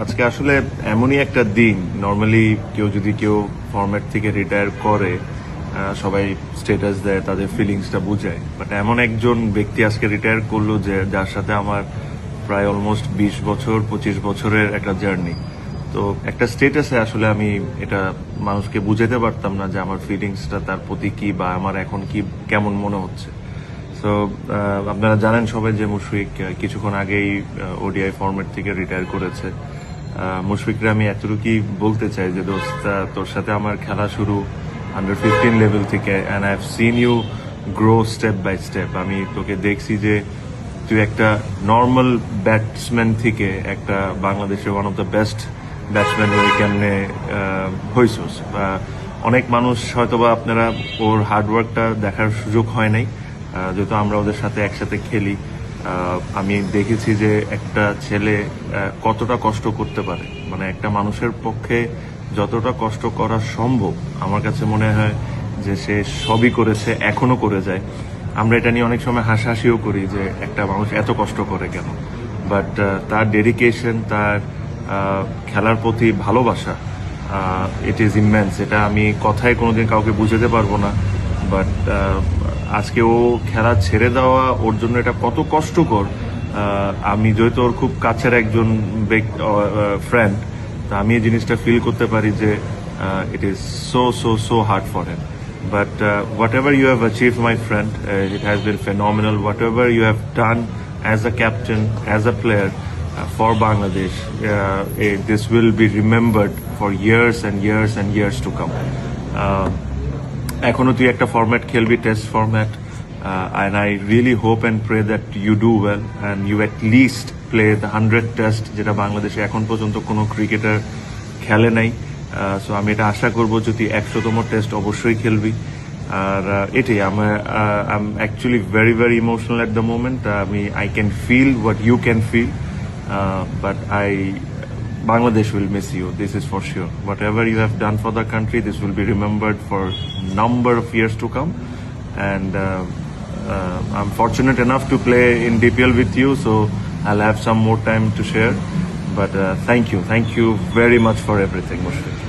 আজকে আসলে এমনই একটা দিন। নর্মালি কেউ ফরম্যাট থেকে রিটায়ার করে সবাই স্ট্যাটাস দেয়, তাদের ফিলিংসটা বুঝায়, বাট এমন একজন ব্যক্তি আজকে রিটায়ার করলো যার সাথে আমার প্রায় অলমোস্ট 20 বছর 25 বছরের একটা জার্নি। তো একটা স্ট্যাটাসে আসলে আমি এটা মানুষকে বুঝাতে পারতাম না যে আমার ফিলিংসটা তার প্রতি কি, বা আমার এখন কি কেমন মনে হচ্ছে। তো আপনারা জানেন সবাই যে মুশফিক কিছুক্ষণ আগেই ওডিআই ফরম্যাট থেকে রিটায়ার করেছে। মুশফিকরা আমি এতটুকুই বলতে চাই যে দোস্ত, তোর সাথে আমার খেলা শুরু আন্ডার 15 লেভেল থেকে, and I have seen you grow step by step. আমি তোকে দেখছি যে তুই একটা নর্মাল ব্যাটসম্যান থেকে একটা বাংলাদেশের one of the best batsman হয়ে কেমনে হইছস। অনেক মানুষ হয়তোবা আপনারা ওর হার্ডওয়ার্কটা দেখার সুযোগ হয় নাই, যেহেতু আমরা ওদের সাথে একসাথে খেলি। আমি দেখেছি যে একটা ছেলে কতটা কষ্ট করতে পারে, মানে একটা মানুষের পক্ষে যতটা কষ্ট করা সম্ভব আমার কাছে মনে হয় যে সে সবই করেছে, এখনো করে যায়। আমরা এটা নিয়ে অনেক সময় হাসাহাসিও করি যে একটা মানুষ এত কষ্ট করে কেন, বাট তার ডেডিকেশন, তার খেলার প্রতি ভালোবাসা, ইট ইজ ইমেন্স। এটা আমি কথায় কোনোদিন কাউকে বুঝাতে পারবো না। বাট আজকে ও খেলা ছেড়ে দেওয়া ওর জন্য এটা কত কষ্টকর। আমি যেহেতু ওর খুব কাছের একজন ফ্রেন্ড, তা আমি এই জিনিসটা ফিল করতে পারি যে it is so hard for him. But whatever you have achieved, my friend, it has been phenomenal. Whatever you have done as a captain, as a player for Bangladesh, this will be remembered for years and years and years to come. এখনো তুই একটা format খেলবি, test format, and I really hope and pray that you do well and you at least play the 100 test, যেটা বাংলাদেশে এখন পর্যন্ত কোনো cricketer খেলে নাই। সো আমি এটা আশা করবো যদি 100তম টেস্ট অবশ্যই খেলবি। আর এটাই I am actually very emotional at the moment. I can feel what you can feel, but Bangladesh will miss you, this is for sure. Whatever you have done for the country, this will be remembered for number of years to come. And I'm fortunate enough to play in DPL with you, so I'll have some more time to share. But thank you very much for everything, Mushfiq.